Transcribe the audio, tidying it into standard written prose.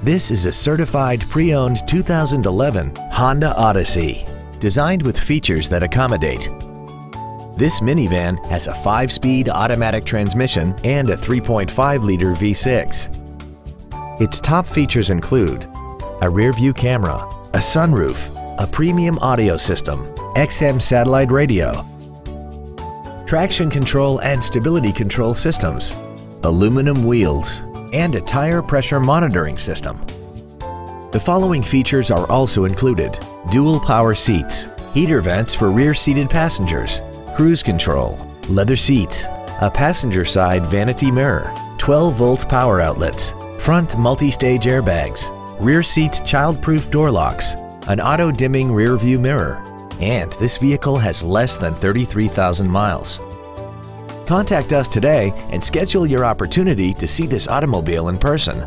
This is a certified pre-owned 2011 Honda Odyssey, designed with features that accommodate. This minivan has a 5-speed automatic transmission and a 3.5-liter V6. Its top features include a rear-view camera, a sunroof, a premium audio system, XM satellite radio, traction control and stability control systems, aluminum wheels, and a tire pressure monitoring system. The following features are also included: dual power seats, heater vents for rear-seated passengers, cruise control, leather seats, a passenger side vanity mirror, 12-volt power outlets, front multi-stage airbags, rear seat child-proof door locks, an auto-dimming rear-view mirror, and this vehicle has less than 33,000 miles. Contact us today and schedule your opportunity to see this automobile in person.